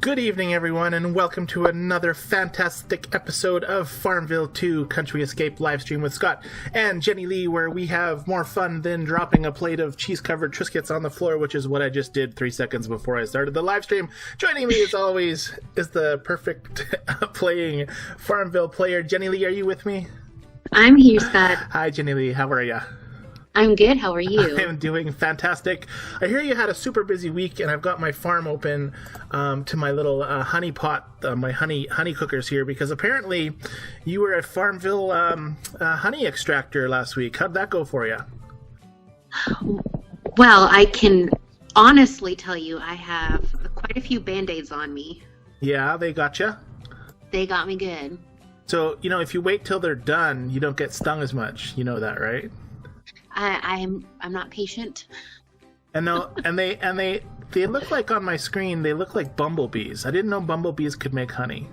Good evening, everyone, and welcome to another fantastic episode of FarmVille2 Country Escape livestream with Scott and Jennilee, where we have more fun than dropping a plate of cheese-covered Triscuits on the floor, which is what I just did 3 seconds before I started the livestream. Joining me, as always, is the perfect playing FarmVille player. Jennilee, are you with me? I'm here, Scott. Hi, Jennilee. How are ya? I'm good. How are you? I am doing fantastic. I hear you had a super busy week, and I've got my farm open to my little honey pot, my honey cookers here, because apparently you were at FarmVille honey extractor last week. How'd that go for you? Well, I can honestly tell you I have quite a few Band-Aids on me. Yeah, they got you? They got me good. So, if you wait till they're done, you don't get stung as much. You know that, right? I'm not patient. And no, and they look like on my screen. They look like bumblebees. I didn't know bumblebees could make honey.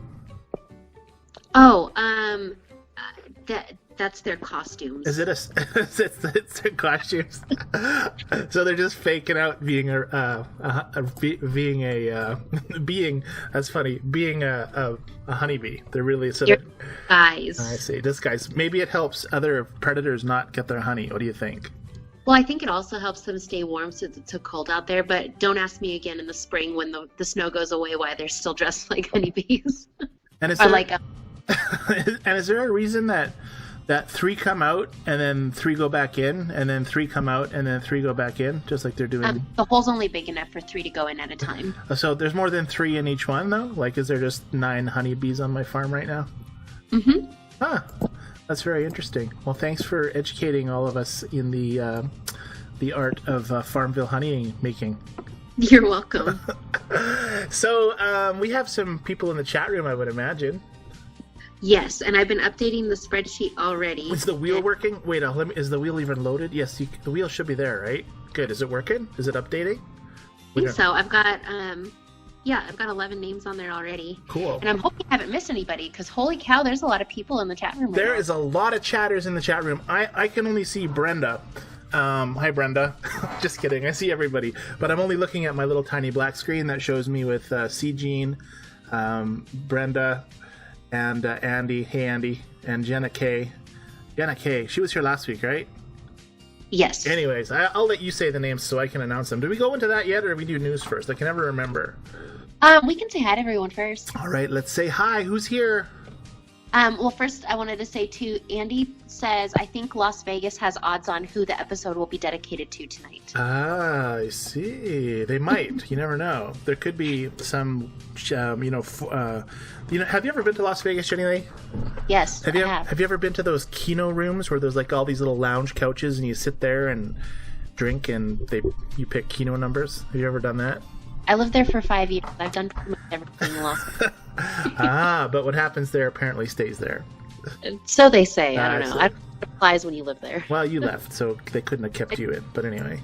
Oh, that's their costumes. Is it it's their costumes? So they're just faking out being a honeybee. They're really sort of guys. I see. Disguise. Maybe it helps other predators not get their honey. What do you think? Well, I think it also helps them stay warm since it's so cold out there. But don't ask me again in the spring when the snow goes away why they're still dressed like honeybees. And is there a reason that 3 come out and then 3 go back in, and then 3 come out and then 3 go back in, just like they're doing? The hole's only big enough for 3 to go in at a time. So there's more than 3 in each one, though? Like, is there just 9 honeybees on my farm right now? Mm-hmm. Huh. That's very interesting. Well, thanks for educating all of us in the art of FarmVille honey making. You're welcome. So we have some people in the chat room, I would imagine. Yes, and I've been updating the spreadsheet already. Is the wheel working? Wait, is the wheel even loaded? Yes, the wheel should be there, right? Good. Is it working? Is it updating? I think so. I've got 11 names on there already. Cool. And I'm hoping I haven't missed anybody, because holy cow, there's a lot of people in the chat room. There is a lot of chatters in the chat room. I can only see Brenda. Hi, Brenda. Just kidding. I see everybody. But I'm only looking at my little tiny black screen that shows me with C. Jean, Brenda, and Andy. Hey, Andy. And Jenna K. Jenna K. She was here last week, right? Yes. Anyways, I'll let you say the names so I can announce them. Did we go into that yet, or did we do news first? I can never remember. We can say hi to everyone first. All right, let's say hi. Who's here? Well, first I wanted to say, too, Andy says, I think Las Vegas has odds on who the episode will be dedicated to tonight. Ah, I see. They might. You never know. There could be some, have you ever been to Las Vegas, Jennilee? Yes, I have. Have you ever been to those keno rooms where there's like all these little lounge couches and you sit there and drink and you pick keno numbers? Have you ever done that? I lived there for 5 years. I've done pretty much everything in Las Vegas. But what happens there apparently stays there. So they say. I don't know. I don't know what applies when you live there. Well, you left, so they couldn't have kept you in. But anyway.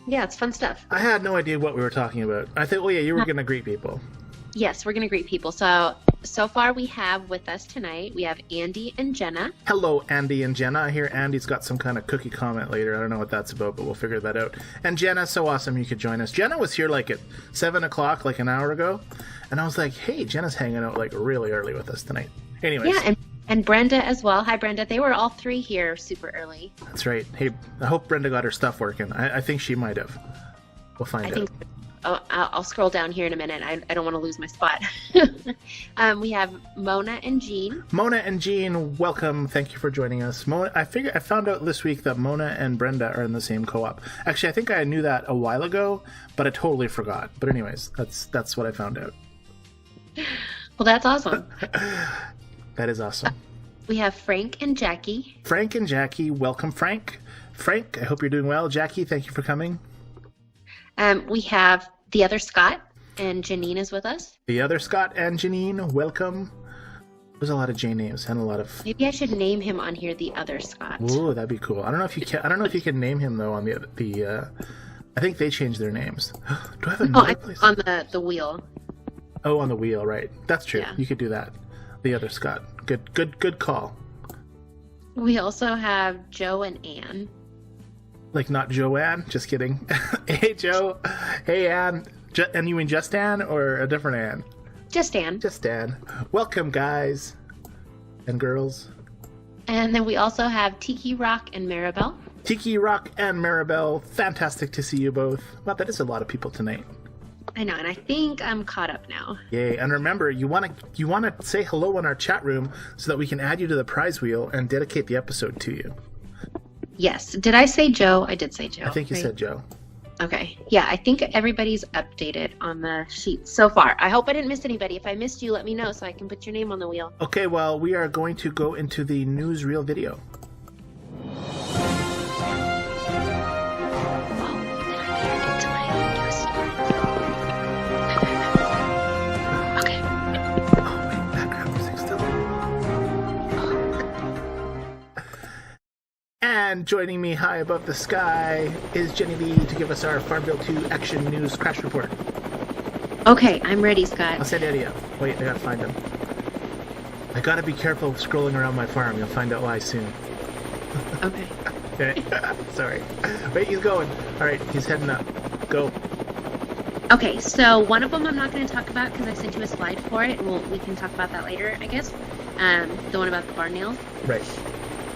Yeah, it's fun stuff. I had no idea what we were talking about. I thought, you were going to greet people. Yes, we're going to greet people. So far we have with us tonight, we have Andy and Jenna. Hello, Andy and Jenna. I hear Andy's got some kind of cookie comment later. I don't know what that's about, but we'll figure that out. And Jenna, so awesome you could join us. Jenna was here like at 7 o'clock, like an hour ago. And I was like, hey, Jenna's hanging out like really early with us tonight. Anyways. Yeah, and Brenda as well. Hi, Brenda. They were all 3 here super early. That's right. Hey, I hope Brenda got her stuff working. I think she might have. We'll find out. Oh, I'll scroll down here in a minute. I don't want to lose my spot. We have Mona and Jean. Mona and Jean, welcome. Thank you for joining us. Mona, I found out this week that Mona and Brenda are in the same co-op. Actually, I think I knew that a while ago, but I totally forgot. But anyways, that's what I found out. Well, that's awesome. That is awesome. We have Frank and Jackie. Frank and Jackie, welcome, Frank. Frank, I hope you're doing well. Jackie, thank you for coming. We have the other Scott, and Janine is with us. The other Scott and Janine, welcome. There's a lot of J names and a lot of. Maybe I should name him on here the other Scott. Ooh, that'd be cool. I don't know if you can. I don't know if you can name him though on the. I think they changed their names. Do I have another place? On the wheel. Oh, on the wheel, right? That's true. Yeah. You could do that. The other Scott. Good call. We also have Joe and Ann. Like not Joanne? Just kidding. Hey Joe. Hey Ann. And you mean just Ann or a different Ann? Just Ann. Just Ann. Welcome, guys and girls. And then we also have Tiki Rock and Maribel. Tiki Rock and Maribel, fantastic to see you both. Wow, that is a lot of people tonight. I know, and I think I'm caught up now. Yay! And remember, you want to say hello in our chat room so that we can add you to the prize wheel and dedicate the episode to you. Yes. Did I say Joe? I did say Joe. I think you said Joe. Okay. Yeah, I think everybody's updated on the sheet so far. I hope I didn't miss anybody. If I missed you, let me know so I can put your name on the wheel. Okay, well, we are going to go into the newsreel video. And joining me high above the sky is Jennilee to give us our FarmVille2 Action News Crash Report. Okay, I'm ready, Scott. I'll send Eddie up. Wait, I gotta find him. I gotta be careful scrolling around my farm. You'll find out why soon. Okay. Okay. Sorry. Wait, he's going. Alright, he's heading up. Go. Okay, so one of them I'm not going to talk about because I sent you a slide for it. We can talk about that later, I guess. The one about the barn nails. Right.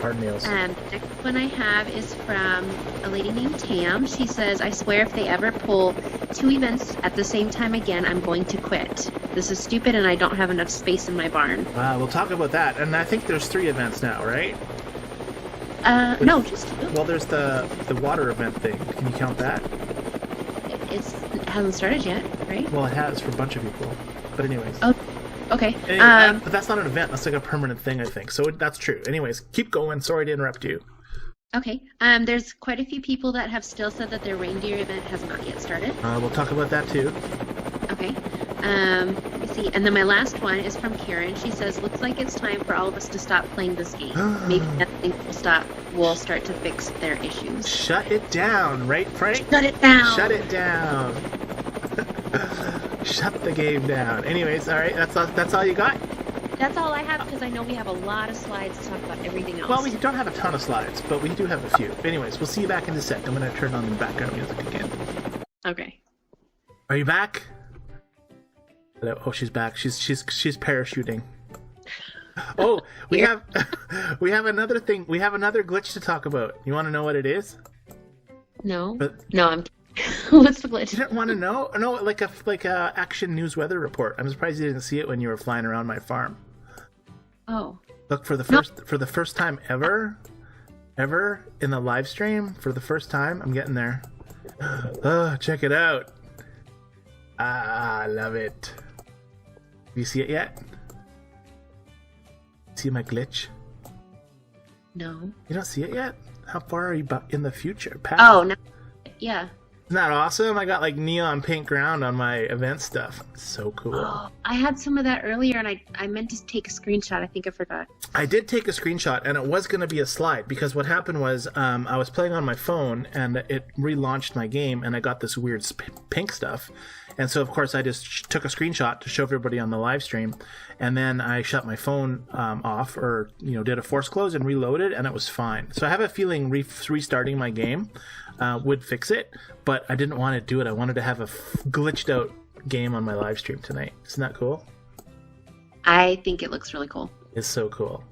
Barn nails. The next one I have is from a lady named Tam. She says, I swear if they ever pull 2 events at the same time again, I'm going to quit. This is stupid and I don't have enough space in my barn. We'll talk about that. And I think there's 3 events now, right? No, just 2. Well, there's the water event thing. Can you count that? It hasn't started yet, right? Well, it has for a bunch of people. But anyways. Oh, okay. Anyway, but that's not an event. That's like a permanent thing, I think. So that's true. Anyways, keep going. Sorry to interrupt you. Okay. There's quite a few people that have still said that their reindeer event has not yet started. We'll talk about that too. Okay. Let me see. And then my last one is from Karen. She says, looks like it's time for all of us to stop playing this game. Maybe nothing will start to fix their issues. Shut it down, right, Frank? Shut it down. Shut it down. Shut the game down. Anyways, all right, that's all you got? That's all I have because I know we have a lot of slides to talk about everything else. Well, we don't have a ton of slides, but we do have a few. Anyways, we'll see you back in a sec. I'm going to turn on the background music again. Okay. Are you back? Hello. Oh, she's back. She's parachuting. Oh, we have another thing. We have another glitch to talk about. You want to know what it is? No. But, no, I'm. What's the glitch? You didn't want to know? No, like a action news weather report. I'm surprised you didn't see it when you were flying around my farm. Oh. Look, for the first time ever in the live stream, for the first time, I'm getting there. Oh, check it out. I love it. Do you see it yet? See my glitch? No. You don't see it yet? How far are you in the future? Pat? Oh, no. Yeah. Isn't that awesome? I got like neon pink ground on my event stuff. So cool. Oh, I had some of that earlier and I meant to take a screenshot. I think I forgot. I did take a screenshot and it was going to be a slide because what happened was I was playing on my phone and it relaunched my game and I got this weird pink stuff. And so, of course, I just took a screenshot to show everybody on the live stream. And then I shut my phone off or, did a force close and reloaded and it was fine. So I have a feeling restarting my game would fix it. But I didn't want to do it. I wanted to have a glitched out game on my live stream tonight. Isn't that cool? I think it looks really cool. It's so cool.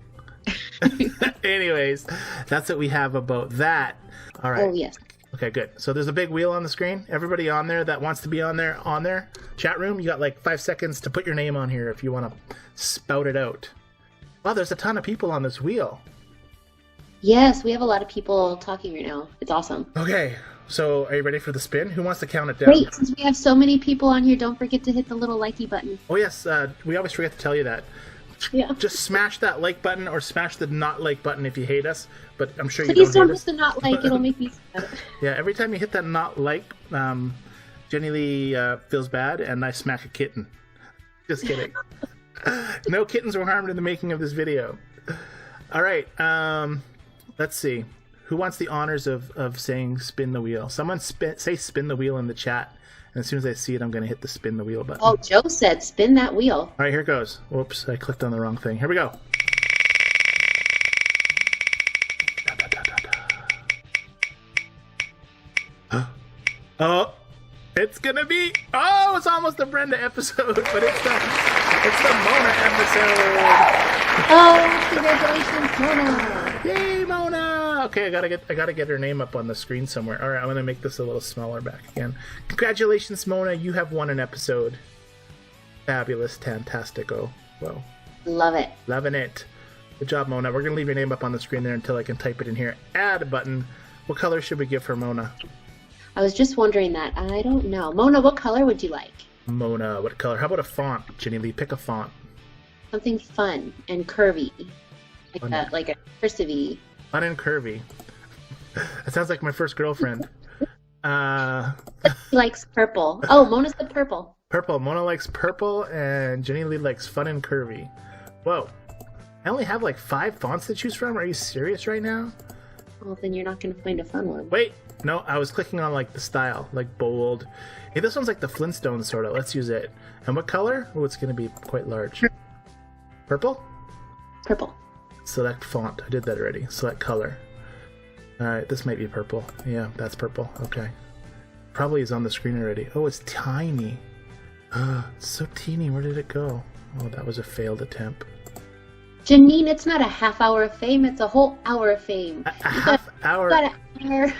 Anyways, that's what we have about that. All right. Oh, yes. Okay, good. So there's a big wheel on the screen. Everybody on there that wants to be on there, chat room, you got like 5 seconds to put your name on here if you want to spout it out. Wow, there's a ton of people on this wheel. Yes, we have a lot of people talking right now. It's awesome. Okay, so are you ready for the spin? Who wants to count it down? Wait, since we have so many people on here, don't forget to hit the little likey button. Oh, yes. We always forget to tell you that. Yeah. Just smash that like button or smash the not like button if you hate us. But I'm sure Please you don't hit us. the not like. It'll make me sad. Yeah, every time you hit that not like, Jennilee feels bad and I smack a kitten. Just kidding. No kittens were harmed in the making of this video. All right. Let's see. Who wants the honors of saying spin the wheel? Someone say spin the wheel in the chat. And as soon as I see it, I'm going to hit the spin the wheel button. Oh, Joe said spin that wheel. All right, here it goes. Whoops, I clicked on the wrong thing. Here we go. Oh, It's gonna be. Oh, it's almost the Brenda episode, but it's the Mona episode. Oh, congratulations, Mona! Yay, Mona! Okay, I gotta get her name up on the screen somewhere. All right, I'm gonna make this a little smaller back again. Congratulations, Mona! You have won an episode. Fabulous, fantastico. Whoa. Love it. Loving it. Good job, Mona. We're gonna leave your name up on the screen there until I can type it in here. Add button. What color should we give for Mona? I was just wondering that. I don't know. Mona, what color would you like? Mona, what color? How about a font, Jennilee? Pick a font. Something fun and curvy. Like a cursive-y. Fun and curvy. That sounds like my first girlfriend. She likes purple. Oh, Mona's the purple. Purple. Mona likes purple, and Jennilee likes fun and curvy. Whoa. I only have like 5 fonts to choose from? Are you serious right now? Well, then you're not going to find a fun one. Wait. No, I was clicking on like the style, like bold. Hey, this one's like the Flintstones sort of. Let's use it. And what color? Oh, it's going to be quite large. Purple? Purple. Select font. I did that already. Select color. Alright, this might be purple. Yeah, that's purple. Okay. Probably is on the screen already. Oh, it's tiny. It's so teeny. Where did it go? Oh, that was a failed attempt. Janine, it's not a half hour of fame. It's a whole hour of fame. A half hour? Got an hour.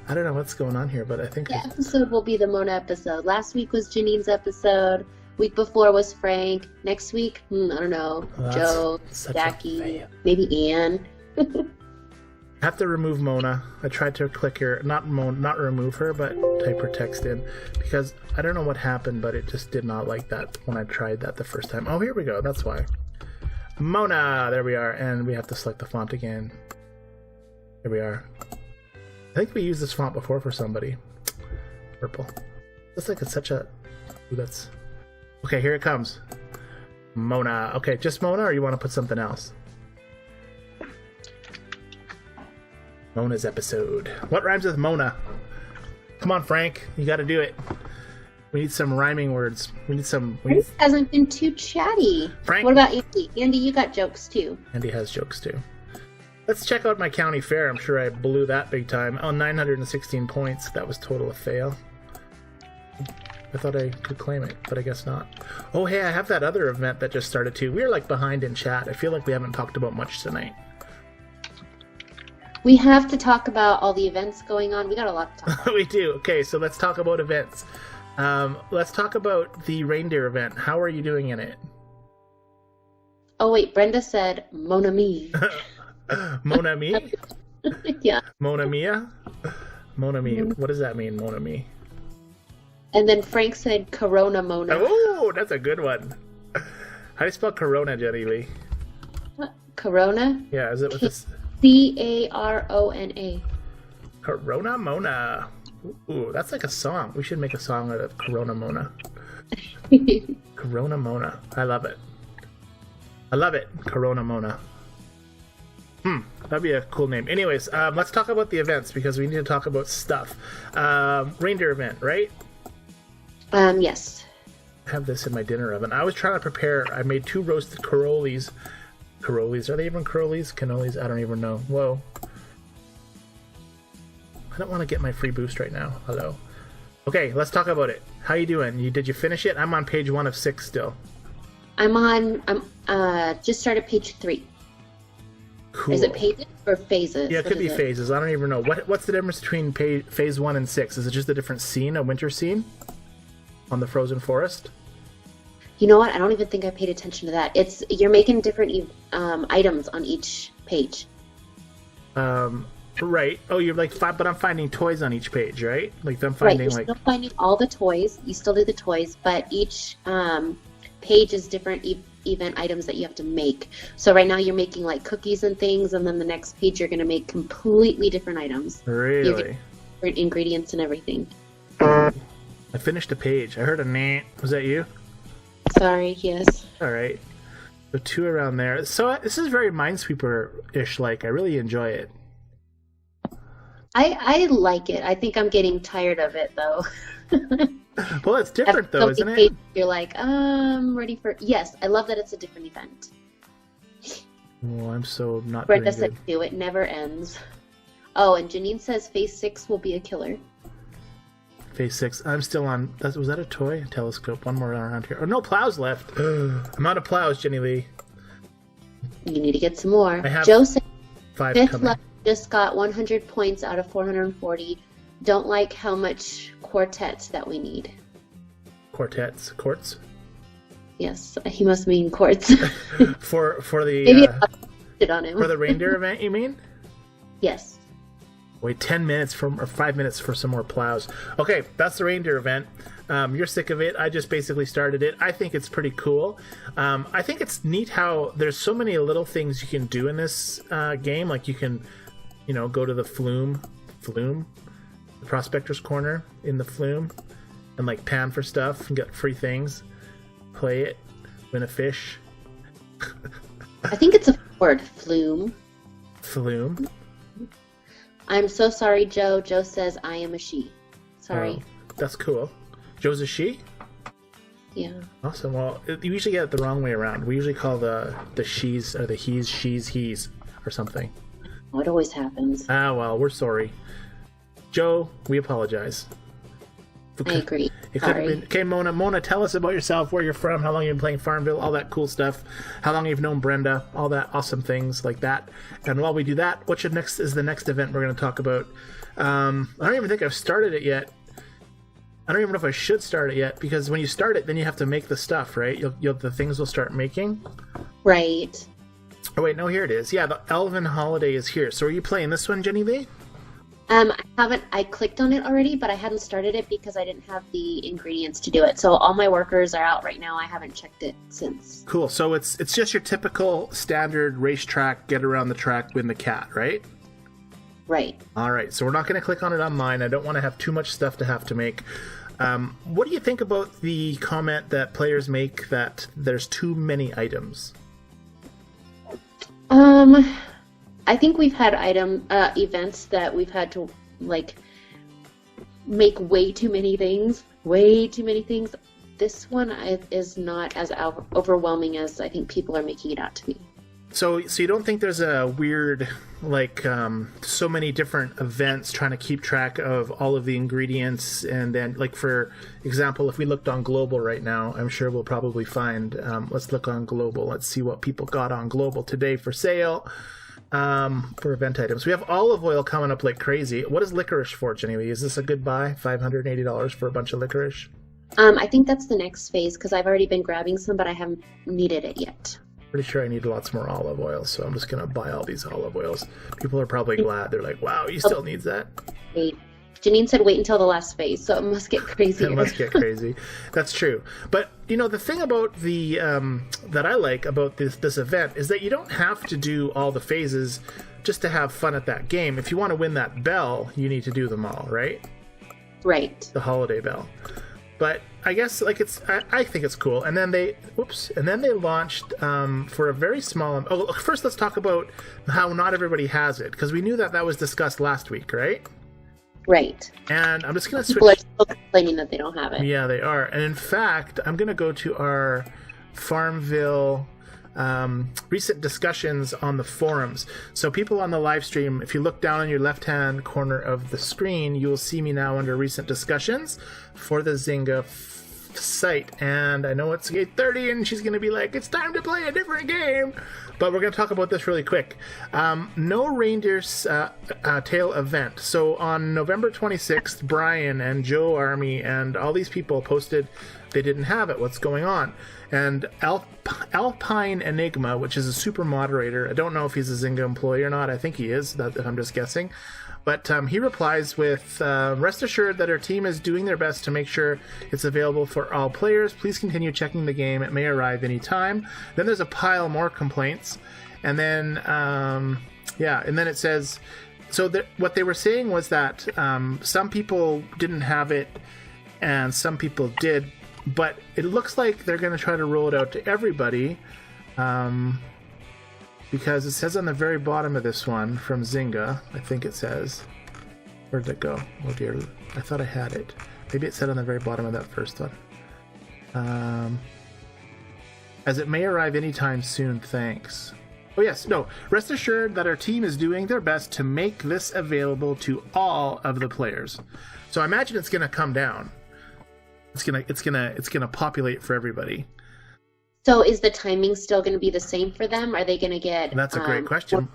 I don't know what's going on here, but I think... The episode will be the Mona episode. Last week was Janine's episode. Week before was Frank. Next week, I don't know. Joe, Jackie, maybe Anne. I have to remove Mona. I tried to click her, not remove her, but type her text in, because I don't know what happened, but it just did not like that when I tried that the first time. Oh, here we go. That's why. Mona! There we are, and we have to select the font again. Here we are. I think we used this font before for somebody. Purple. Looks like it's such a... Ooh, that's... Okay, here it comes. Mona. Okay, just Mona, or you want to put something else? Mona's episode. What rhymes with Mona? Come on, Frank. You gotta do it. We need some rhyming words. We need some... Frank hasn't been too chatty. Frank? What about Andy? Andy, you got jokes too. Andy has jokes too. Let's check out my county fair. I'm sure I blew that big time. Oh, 916 points. That was total a fail. I thought I could claim it, but I guess not. Oh, hey, I have that other event that just started too. We're like behind in chat. I feel like we haven't talked about much tonight. We have to talk about all the events going on. We got a lot to talk about. We do. Okay, so let's talk about events. Let's talk about the Reindeer event. How are you doing in it? Oh, wait. Brenda said, Mon ami. Mon ami? Yeah. Mon amia? Mon ami. What does that mean, Mon ami? And then Frank said, Corona Mona. Oh, that's a good one. How do you spell Corona, Jennilee? Corona? Yeah, is it with this... Carona. Corona Mona. Ooh, that's like a song. We should make a song out of Corona Mona. Corona Mona. I love it. I love it. Corona Mona. That'd be a cool name. Anyways, let's talk about the events because we need to talk about stuff. Reindeer event, right? Yes. I have this in my dinner oven. I was trying to prepare. I made 2 roasted Carolies. Carolies. Are they even Carolies? Cannolis? I don't even know. Whoa. I don't want to get my free boost right now. Hello. Okay, let's talk about it. How you doing? Did you finish it? I'm on page 1 of 6 still. I'm just started page 3. Cool. Is it pages or phases? Yeah, it could be phases. I don't even know. What's the difference between phase 1 and 6? Is it just a different scene, a winter scene? On the frozen forest? You know what? I don't even think I paid attention to that. You're making different items on each page. Right. Oh, you're like 5, but I'm finding toys on each page, right? Like I'm finding You're still finding all the toys. You still do the toys, but each page is different event items that you have to make. So right now you're making like cookies and things, and then the next page you're going to make completely different items. Really? Different ingredients and everything. I finished a page. I heard a nah. Was that you? Sorry, yes. Alright. So 2 around there. So this is very Minesweeper-ish like. I really enjoy it. I like it. I think I'm getting tired of it, though. Well, it's different, though, isn't it? You're like, I'm ready for... Yes, I love that it's a different event. Oh, I'm so not Brenda doing good. said, "Do it never ends." Oh, and Janine says phase 6 will be a killer. Phase 6. I'm still on... Was that a toy? A telescope. One more around here. Oh, no plows left. I'm out of plows, Jennilee. You need to get some more. I have Joe said 5 fifth coming. level just got 100 points out of 440. Don't like how much quartets that we need. Quartets. Quartz? Yes, he must mean quartz. For the... Maybe I it on him. for the reindeer event, you mean? Yes. Wait 10 minutes or 5 minutes for some more plows. Okay, that's the reindeer event. You're sick of it. I just basically started it. I think it's pretty cool. I think it's neat how there's so many little things you can do in this game. Like you can, go to the flume, the prospector's corner in the flume, and like pan for stuff and get free things. Play it, win a fish. I think it's a word, flume. Flume. I'm so sorry, Joe. Joe says I am a she. Sorry. Oh, that's cool. Joe's a she? Yeah. Awesome. Well, you usually get it the wrong way around. We usually call the she's or the he's, she's, he's, or something. Oh, it always happens. Ah, well, we're sorry. Joe, we apologize. I agree. It could have been... Okay, Mona, tell us about yourself, where you're from, how long you've been playing FarmVille, all that cool stuff, how long you've known Brenda, all that awesome things like that. And while we do that, what is the next event we're going to talk about? I don't even think I've started it yet. I don't even know if I should start it yet, because when you start it, then you have to make the stuff, right? The things will start making. Right. Oh, wait, no, here it is. Yeah, the Elven Holiday is here. So are you playing this one, Jennilee? I clicked on it already, but I hadn't started it because I didn't have the ingredients to do it. So all my workers are out right now. I haven't checked it since. Cool. So it's just your typical standard racetrack, get around the track, win the cat, right? Right. All right. So we're not going to click on it on mine. I don't want to have too much stuff to have to make. What do you think about the comment that players make that there's too many items? I think we've had events that we've had to make way too many things. This one is not as overwhelming as I think people are making it out to be. So you don't think there's a weird, so many different events trying to keep track of all of the ingredients, and then, for example, if we looked on Global right now, I'm sure we'll probably find, let's look on Global, let's see what people got on Global today for sale, for event items. We have olive oil coming up like crazy. What is licorice for, Jennilee? Is this a good buy? $580 for a bunch of licorice? I think that's the next phase, because I've already been grabbing some, but I haven't needed it yet. Pretty sure I need lots more olive oil, so I'm just going to buy all these olive oils. People are probably glad. They're like, wow, you still need that? Wait. Janine said wait until the last phase, so it must get crazy. It must get crazy. That's true. But, the thing about the that I like about this event is that you don't have to do all the phases just to have fun at that game. If you want to win that bell, you need to do them all, right? Right. The holiday bell. But I guess I think it's cool. And then they launched for a very small. Oh, first let's talk about how not everybody has it, because we knew that was discussed last week, right? Right. And I'm just going to switch. People are still complaining that they don't have it. Yeah, they are. And in fact, I'm going to go to our FarmVille recent discussions on the forums. So people on the live stream, if you look down in your left-hand corner of the screen, you will see me now under recent discussions for the Zynga site. And I know it's 8:30 and she's going to be like, it's time to play a different game. But we're going to talk about this really quick. No Reindeer's Tale event. So on November 26th, Brian and Joe Army and all these people posted they didn't have it. What's going on? And Alpine Enigma, which is a super moderator, I don't know if he's a Zynga employee or not. I think he is, I'm just guessing. But he replies with, rest assured that our team is doing their best to make sure it's available for all players. Please continue checking the game. It may arrive anytime. Then there's a pile more complaints. And then, and then it says, what they were saying was that some people didn't have it and some people did. But it looks like they're going to try to roll it out to everybody, because it says on the very bottom of this one from Zynga, I think it says, where'd it go? Oh dear, I thought I had it. Maybe it said on the very bottom of that first one. As it may arrive anytime soon, thanks. Oh, yes. No. Rest assured that our team is doing their best to make this available to all of the players. So I imagine it's going to come down. It's gonna populate for everybody. So is the timing still going to be the same for them? Are they going to get? That's a great question.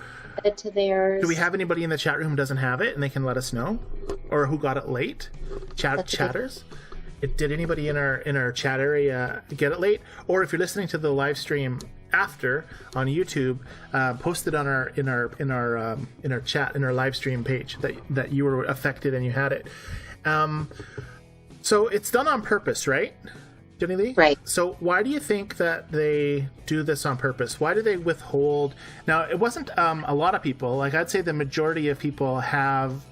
To theirs? Do we have anybody in the chat room who doesn't have it and they can let us know, or who got it late? Chatters. Did anybody in our chat area get it late? Or if you're listening to the live stream after on YouTube, post it on in our chat, in our live stream page that you were affected and you had it. So it's done on purpose, right, Jennilee? Right. So why do you think that they do this on purpose? Why do they withhold? Now, it wasn't a lot of people. Like, I'd say the majority of people have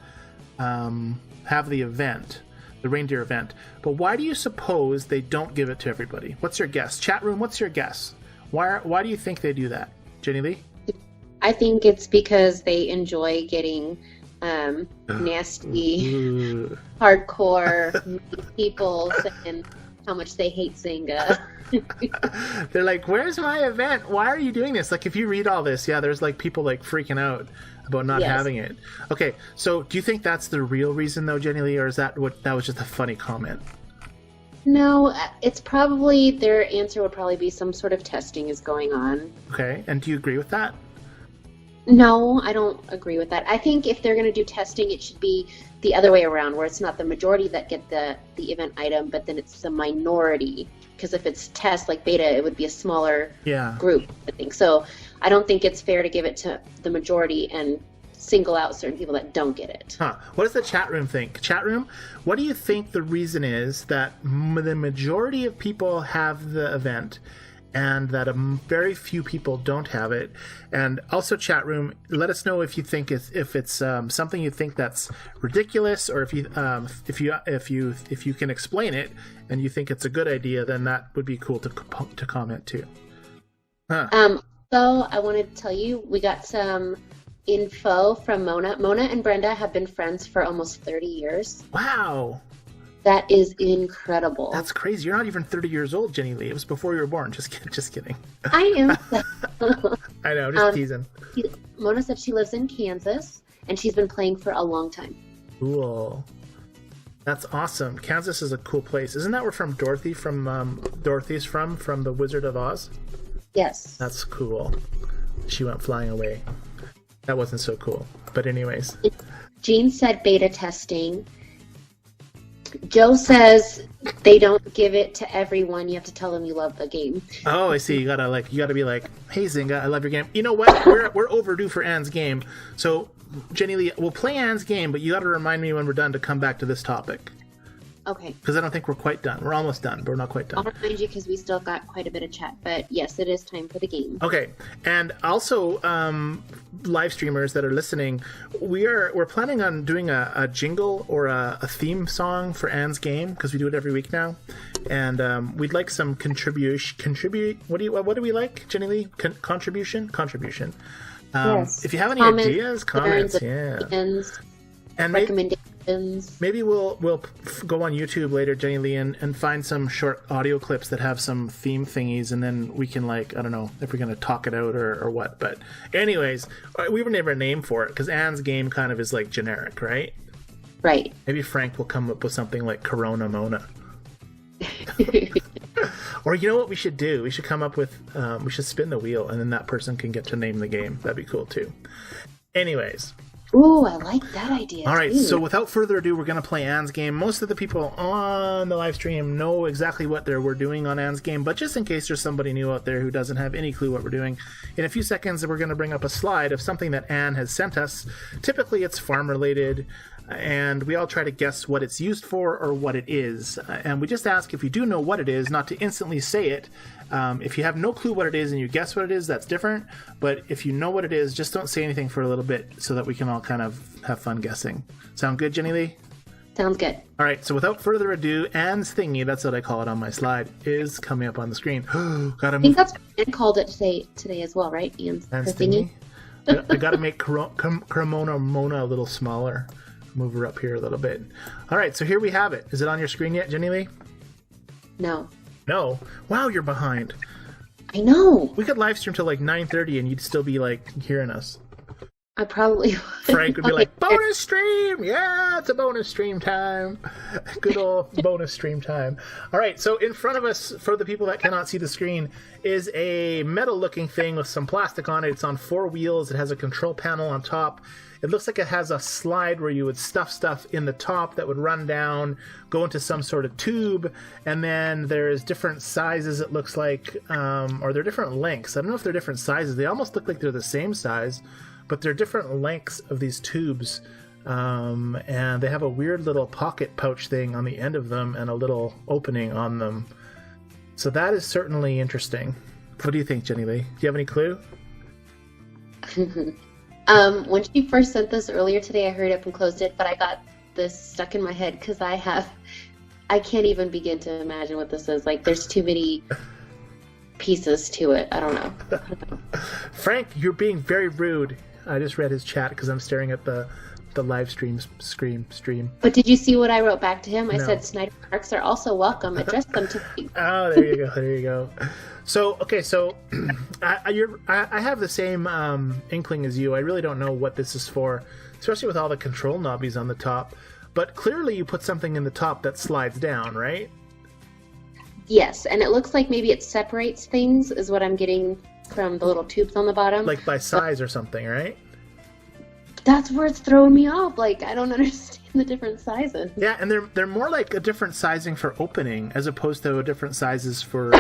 the event, the reindeer event. But why do you suppose they don't give it to everybody? What's your guess? Chat room, what's your guess? Why do you think they do that, Jennilee? I think it's because they enjoy getting nasty, hardcore people saying how much they hate Zynga. They're like, where's my event? Why are you doing this? Like, if you read all this, there's like people like freaking out about not having it. Okay, so do you think that's the real reason though, Jennilee, or is that was just a funny comment? No, it's probably, their answer would probably be some sort of testing is going on. Okay, and do you agree with that? No, I don't agree with that. I think if they're going to do testing, it should be the other way around, where it's not the majority that get the event item, but then it's the minority. Because if it's test, like beta, it would be a smaller group, I think. So I don't think it's fair to give it to the majority and single out certain people that don't get it. Huh. What does the chat room think? Chat room, what do you think the reason is that the majority of people have the event and that very few people don't have it? And also, chat room, let us know if you think if it's something you think that's ridiculous, or if you can explain it and you think it's a good idea, then that would be cool to comment too. Huh. So I wanted to tell you, we got some info from Mona. Mona and Brenda have been friends for almost 30 years. Wow. That is incredible. That's crazy. You're not even 30 years old, Jennilee. It was before you were born. Just kidding. I am. I know, just teasing. Mona said she lives in Kansas, and she's been playing for a long time. Cool. That's awesome. Kansas is a cool place. Isn't that where Dorothy's from The Wizard of Oz? Yes. That's cool. She went flying away. That wasn't so cool. But anyways. Jean said beta testing. Joe says they don't give it to everyone. You have to tell them you love the game. Oh, I see. You gotta be like, hey Zynga, I love your game. You know what? We're overdue for Anne's game. So, Jennilee, we'll play Anne's game, but you gotta remind me when we're done to come back to this topic. Okay. Because I don't think we're quite done. We're almost done, but we're not quite done. I'll remind you because we still got quite a bit of chat. But yes, it is time for the game. Okay. And also, live streamers that are listening, we're planning on doing a jingle or a theme song for Anne's game, because we do it every week now. And we'd like some contribute. What do we like, Jennilee? Contribution. Yes. If you have any ideas, comments, and recommendations. Maybe we'll go on YouTube later, Jennilee, and find some short audio clips that have some theme thingies, and then we can, like, I don't know if we're going to talk it out or what. But anyways, we were never a name for it, because Anne's game kind of is like generic, right? Right. Maybe Frank will come up with something like Corona Mona. Or you know what we should do? We should come up with, we should spin the wheel, and then that person can get to name the game. That'd be cool too. Anyways. Ooh, I like that idea. All right, so without further ado, we're going to play Anne's game. Most of the people on the live stream know exactly what we're doing on Anne's game, but just in case there's somebody new out there who doesn't have any clue what we're doing, in a few seconds we're going to bring up a slide of something that Anne has sent us. Typically it's farm-related, and we all try to guess what it's used for or what it is. And we just ask, if you do know what it is, not to instantly say it. If you have no clue what it is and you guess what it is, that's different. But if you know what it is, just don't say anything for a little bit so that we can all kind of have fun guessing. Sound good, Jennilee? Sounds good. All right, so without further ado, Anne's thingy, that's what I call it on my slide, is coming up on the screen. I think that's what Anne called it today as well, right? Anne's thingy? I got to make Cremona Mona a little smaller. Move her up here a little bit. All right, so here we have it. Is it on your screen yet, Jennilee? No. No? Wow, you're behind. I know. We could live stream till like 9:30 and you'd still be like hearing us. I probably would. Frank would be like, bonus stream! Yeah, it's a bonus stream time. Good old bonus stream time. All right, so in front of us, for the people that cannot see the screen, is a metal-looking thing with some plastic on it. It's on 4 wheels. It has a control panel on top. It looks like it has a slide where you would stuff stuff in the top that would run down, go into some sort of tube, and then there's different sizes, it looks like, or they're different lengths. I don't know if they're different sizes. They almost look like they're the same size, but they're different lengths of these tubes, and they have a weird little pocket pouch thing on the end of them and a little opening on them. So that is certainly interesting. What do you think, Jennilee? Do you have any clue? When she first sent this earlier today, I hurried up and closed it, but I got this stuck in my head because I can't even begin to imagine what this is. Like, there's too many pieces to it. I don't know. Frank, you're being very rude. I just read his chat because I'm staring at the live stream. But did you see what I wrote back to him? I No. said Snyder Parks are also welcome. Address them to me. Oh, there you go. There you go. So, okay, so I have the same inkling as you. I really don't know what this is for, especially with all the control knobbies on the top. But clearly you put something in the top that slides down, right? Yes, and it looks like maybe it separates things, is what I'm getting from the little tubes on the bottom. Like by size or something, right? That's where it's throwing me off. Like, I don't understand the different sizes. Yeah, and they're more like a different sizing for opening as opposed to different sizes for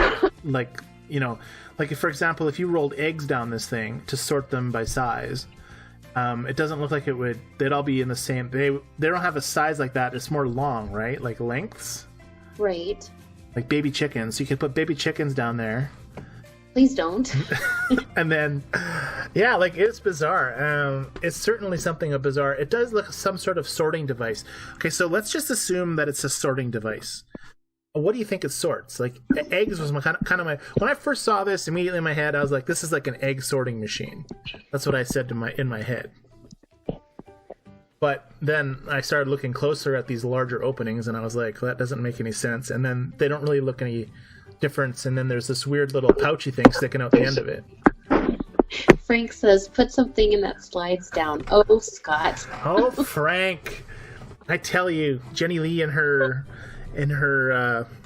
like, you know, like if, for example, if you rolled eggs down this thing to sort them by size, it doesn't look like they'd all be in the same. They don't have a size like that. It's more long, right? Like lengths. Right. Like baby chickens. So you could put baby chickens down there. Please don't. And then, yeah, like it's bizarre. It's certainly something bizarre. It does look some sort of sorting device. Okay, so let's just assume that it's a sorting device. What do you think it sorts? Like eggs was kind of my when I first saw this, immediately in my head I was like, this is like an egg sorting machine. That's what I said in my head. But then I started looking closer at these larger openings, and I was like, well, that doesn't make any sense. And then they don't really look any difference. And then there's this weird little pouchy thing sticking out the end of it. Frank says, put something in that slides down. Oh, Scott. Oh, Frank. I tell you, Jennilee and her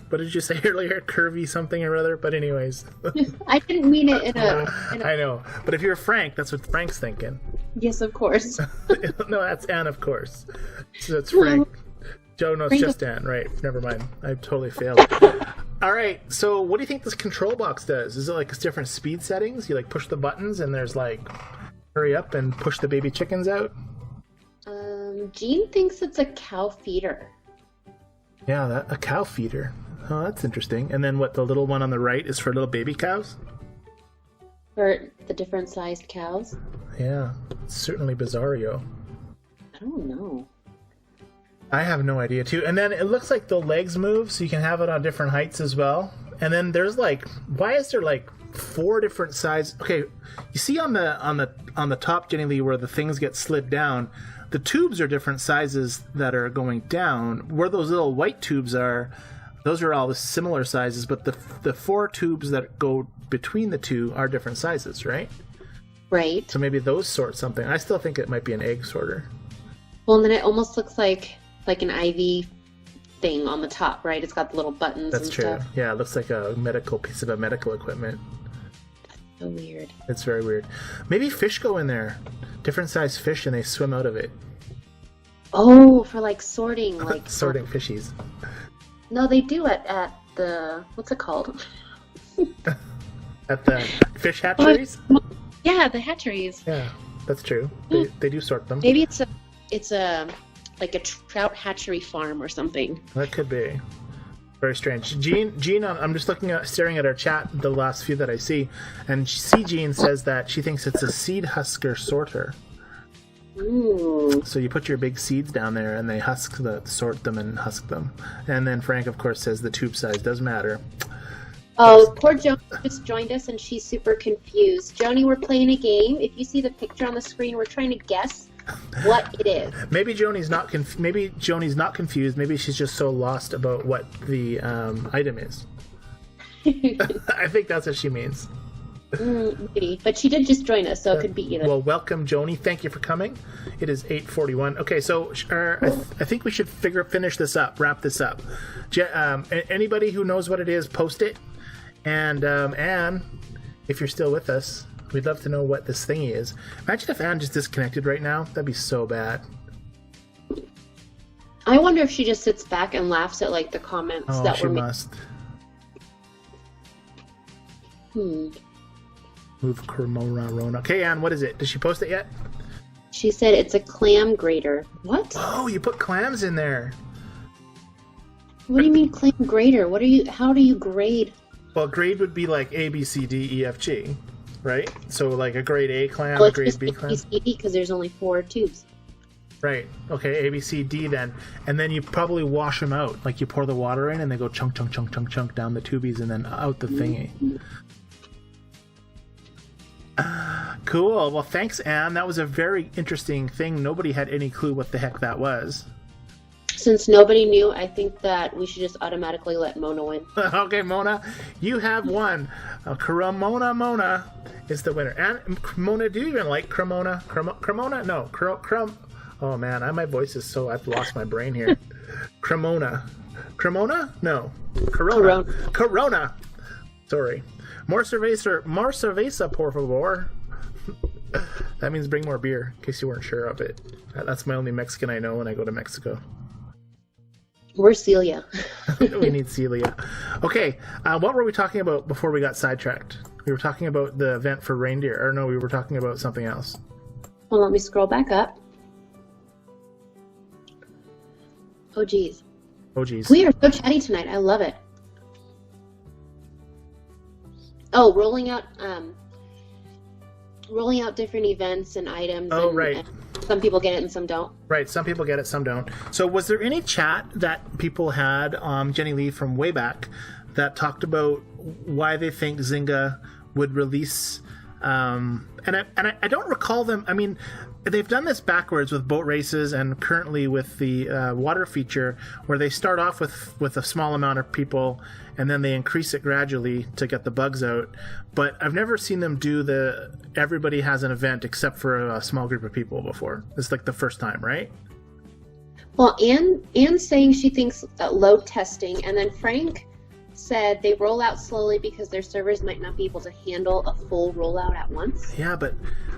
what did you say earlier? Curvy something or other? But anyways. I didn't mean it in a... I know. But if you're Frank, that's what Frank's thinking. Yes, of course. No, that's Anne, of course. So that's Frank. Joe knows Frank... just Anne. Right. Never mind. I totally failed. All right. So what do you think this control box does? Is it like different speed settings? You like push the buttons and there's like hurry up and push the baby chickens out? Jean thinks it's a cow feeder. Yeah, a cow feeder. Oh, that's interesting. And then what, the little one on the right is for little baby cows? For the different sized cows? Yeah, it's certainly bizarro. I don't know. I have no idea, too. And then it looks like the legs move, so you can have it on different heights as well. And then there's like, why is there like 4 different sizes? Okay, you see on the top, Jennilee, where the things get slid down, the tubes are different sizes that are going down. Where those little white tubes are, those are all the similar sizes, but the 4 tubes that go between the two are different sizes, right? Right. So maybe those sort something. I still think it might be an egg sorter. Well, and then it almost looks like an IV thing on the top, right? It's got the little buttons That's and true. stuff. Yeah, it looks like a piece of medical equipment. So weird. It's very weird. Maybe fish go in there. Different size fish, and they swim out of it. Oh, for like sorting, like sorting fishies. No, they do at the what's it called? At the fish hatcheries? Yeah, the hatcheries. Yeah, that's true. They do sort them. Maybe it's a like a trout hatchery farm or something. That could be. Very strange. Jean, I'm just staring at our chat, the last few that I see, and Jean says that she thinks it's a seed husker sorter. Ooh. So you put your big seeds down there, and they sort them and husk them. And then Frank, of course, says the tube size does matter. Oh, poor Joanie just joined us, and she's super confused. Joanie, we're playing a game. If you see the picture on the screen, we're trying to guess what it is. Maybe Joanie's not confused. Maybe she's just so lost about what the item is. I think that's what she means. Maybe. But she did just join us, so it could be either. Well, welcome, Joanie. Thank you for coming. It is 8:41. Okay, so I think we should finish this up, wrap this up. Anybody who knows what it is, post it. And Anne, if you're still with us, we'd love to know what this thingy is. Imagine if Anne just disconnected right now. That'd be so bad. I wonder if she just sits back and laughs at like the comments that she were made. must. Move Cremona Rona. Okay, Anne, what is it? Did she post it yet? She said it's a clam grater. What? Oh, you put clams in there. What do you mean clam grater? How do you grade? Well, grade would be like A, B, C, D, E, F, G, right? So like a grade A clam, Well, a grade B clam. A, B, C, D, because there's only 4 tubes. Right. Okay, A, B, C, D then. And then you probably wash them out. Like you pour the water in and they go chunk, chunk, chunk, chunk, chunk down the tubies and then out the thingy. Cool. Well, thanks, Anne. That was a very interesting thing. Nobody had any clue what the heck that was. Since nobody knew, I think that we should just automatically let Mona win. Okay, Mona, you have won. Cremona Mona is the winner. And Mona, do you even like Cremona? Cremona? No. Oh, man, my voice is so... I've lost my brain here. Cremona. Cremona? No. Corona. Sorry. More cerveza, por favor. That means bring more beer, in case you weren't sure of it. That's my only Mexican I know when I go to Mexico. Where's Celia? We need Celia. Okay, what were we talking about before we got sidetracked? We were talking about the event for Reindeer. Or no, we were talking about something else. Well, let me scroll back up. Oh, geez. We are so chatty tonight. I love it. Oh, rolling out different events and items. Oh, right. And some people get it and some don't. Right, some people get it, some don't. So was there any chat that people had, Jennilee from way back, that talked about why they think Zynga would release... and I don't recall them... I mean, they've done this backwards with boat races and currently with the water feature, where they start off with a small amount of people and then they increase it gradually to get the bugs out. But I've never seen them do everybody has an event except for a small group of people before. It's like the first time, right? Well, Anne's saying she thinks load testing, and then Frank said they roll out slowly because their servers might not be able to handle a full rollout at once. Yeah, but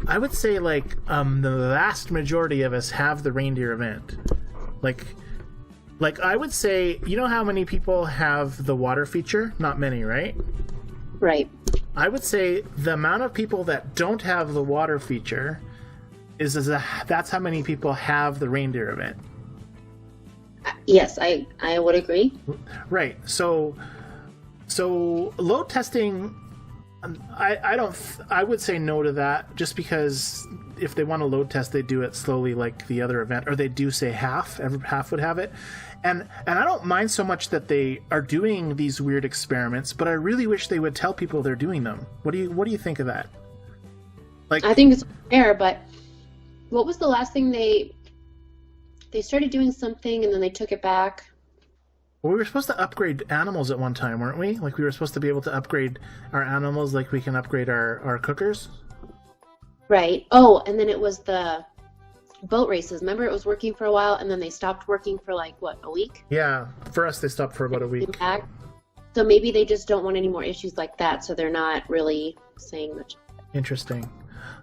I would say like the vast majority of us have the Reindeer event. Like I would say, you know how many people have the water feature? Not many, right? Right. I would say the amount of people that don't have the water feature that's how many people have the Reindeer event. Yes, I would agree. Right. So load testing, I would say no to that, just because if they want to load test, they do it slowly like the other event, or they do say half would have it. And I don't mind so much that they are doing these weird experiments, but I really wish they would tell people they're doing them. What do you think of that? Like, I think it's fair, but what was the last thing they started doing something and then they took it back? Well, we were supposed to upgrade animals at one time, weren't we? Like we were supposed to be able to upgrade our animals like we can upgrade our cookers. Right. Oh, and then it was the boat races. Remember, it was working for a while, and then they stopped working for a week? Yeah, for us they stopped for about a week. Back. So maybe they just don't want any more issues like that, so they're not really saying much. Interesting.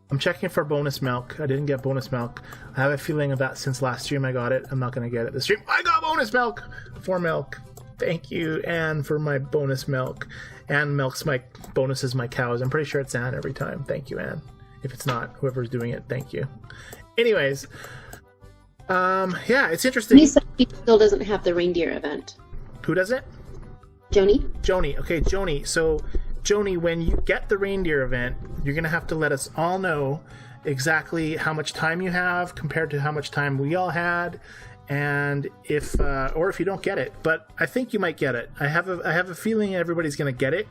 I'm checking for bonus milk. I didn't get bonus milk. I have a feeling of that since last stream I got it. I'm not going to get it this stream. I got bonus milk! 4 milk. Thank you, Anne, for my bonus milk. Anne milks my bonuses, my cows. I'm pretty sure it's Anne every time. Thank you, Anne. If it's not, whoever's doing it, thank you. Anyways, yeah, it's interesting. He said he still doesn't have the Reindeer event. Who does it? Joanie. Okay, Joanie. So, Joanie, when you get the Reindeer event, you're going to have to let us all know exactly how much time you have compared to how much time we all had, and if you don't get it. But I think you might get it. I have a feeling everybody's going to get it,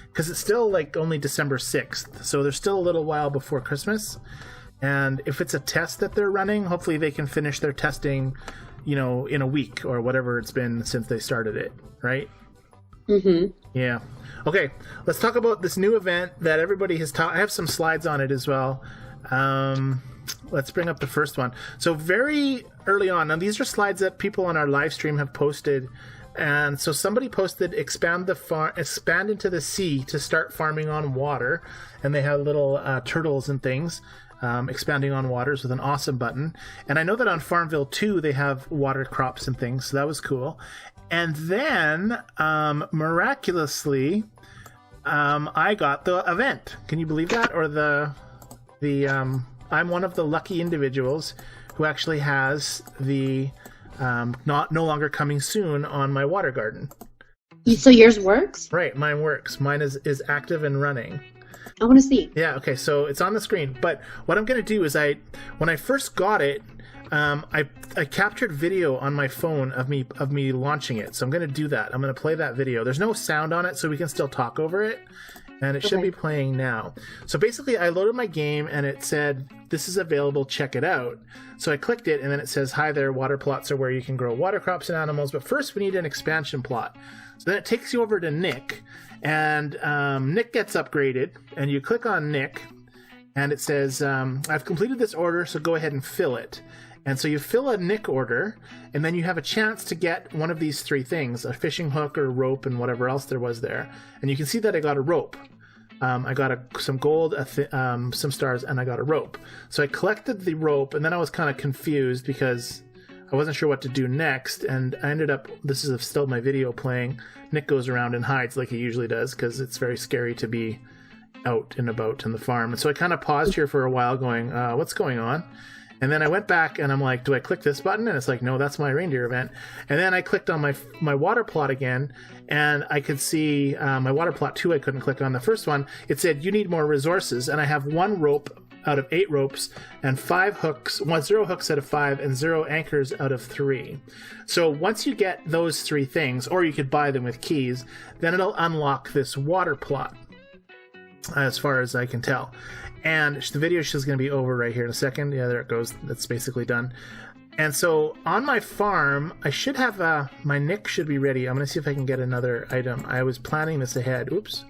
because it's still like only December 6th, so there's still a little while before Christmas. And if it's a test that they're running, hopefully they can finish their testing, in a week or whatever it's been since they started it, right? Mm-hmm. Yeah. Okay, let's talk about this new event that everybody has I have some slides on it as well. Let's bring up the first one. So very early on, now these are slides that people on our live stream have posted. And so somebody posted expand into the sea to start farming on water. And they have little turtles and things. Expanding on waters with an awesome button. And I know that on FarmVille2 they have water crops and things, so that was cool. And then miraculously I got the event. Can you believe that? Or I'm one of the lucky individuals who actually has the no longer coming soon on my water garden. So yours works? Right, mine works. Mine is active and running. I want to see. Yeah, okay, so it's on the screen. But what I'm going to do is when I first got it, I captured video on my phone of me launching it. So I'm going to do that. I'm going to play that video. There's no sound on it, so we can still talk over it. And it should be playing now. So basically, I loaded my game, and it said, this is available, check it out. So I clicked it, and then it says, hi there, water plots are where you can grow water crops and animals. But first, we need an expansion plot. So then it takes you over to Nick. And Nick gets upgraded, and you click on Nick, and it says, I've completed this order, so go ahead and fill it. And so you fill a Nick order, and then you have a chance to get one of these three things, a fishing hook or rope and whatever else there was there. And you can see that I got a rope. I got some gold, some stars, and I got a rope. So I collected the rope, and then I was kind of confused because I wasn't sure what to do next, and I ended up, this is still my video playing, Nick goes around and hides like he usually does because it's very scary to be out and about in the farm. And so I kind of paused here for a while going, what's going on? And then I went back and I'm like, do I click this button? And it's like, no, that's my reindeer event. And then I clicked on my water plot again, and I could see my water plot 2 I couldn't click on. The first one, it said, you need more resources. And I have 1 rope out of 8 ropes and 5 hooks, 0 hooks out of 5 and 0 anchors out of 3. So once you get those 3 things, or you could buy them with keys, then it'll unlock this water plot, as far as I can tell. And the video is going to be over right here in a second. Yeah, there it goes. That's basically done. And so on my farm, I should have my Nick should be ready. I'm going to see if I can get another item. I was planning this ahead. Oops.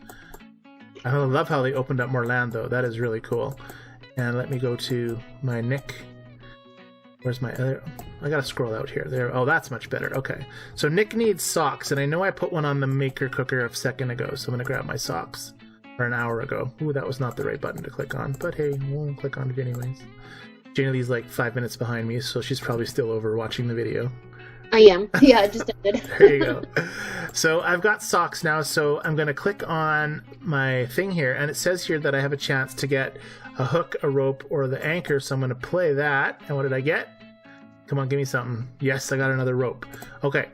I love how they opened up more land, though. That is really cool. And let me go to my Nick. Where's my other? I gotta scroll out here. There. Oh, that's much better. Okay. So Nick needs socks, and I know I put one on the maker cooker a second ago, so I'm gonna grab my socks. Or an hour ago. Ooh, that was not the right button to click on, but hey, we'll click on it anyways. Janilee's like 5 minutes behind me, so she's probably still over watching the video. I am. Yeah, I just ended. There you go. So I've got socks now, so I'm going to click on my thing here, and it says here that I have a chance to get a hook, a rope, or the anchor, so I'm going to play that. And what did I get? Come on, give me something. Yes, I got another rope. Okay,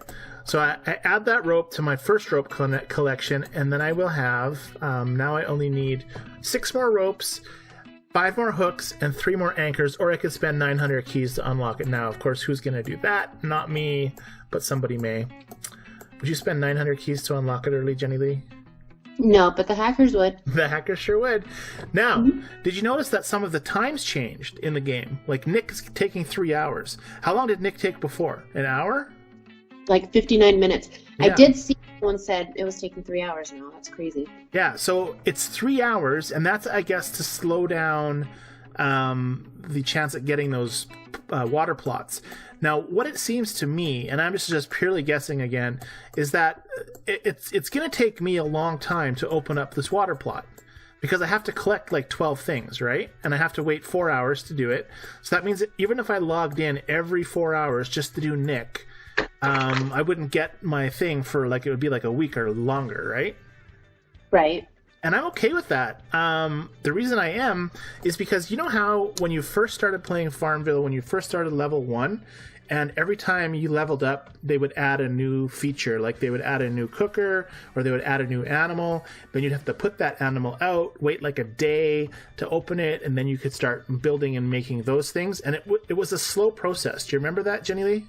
so I add that rope to my first rope collection, and then I will have, now I only need 6 more ropes, 5 more hooks, and 3 more anchors, or I could spend 900 keys to unlock it. Now, of course, who's going to do that? Not me, but somebody may. Would you spend 900 keys to unlock it early, Jennilee? No, but the hackers would. The hackers sure would. Now, did you notice that some of the times changed in the game? Like, Nick's taking 3 hours. How long did Nick take before? An hour? Like 59 minutes. Yeah. I did see one said it was taking 3 hours now. That's crazy. Yeah, so it's 3 hours, and that's, I guess, to slow down the chance at getting those water plots. Now, what it seems to me, and I'm just purely guessing again, is that it's going to take me a long time to open up this water plot. Because I have to collect like 12 things, right? And I have to wait 4 hours to do it. So that means that even if I logged in every 4 hours just to do Nick, I wouldn't get my thing for like, it would be like a week or longer, right? Right. And I'm okay with that. The reason I am is because you know how when you first started playing FarmVille, when you first started level 1, and every time you leveled up, they would add a new feature, like they would add a new cooker, or they would add a new animal. Then you'd have to put that animal out, wait like a day to open it, and then you could start building and making those things. And it was a slow process. Do you remember that, Jennilee?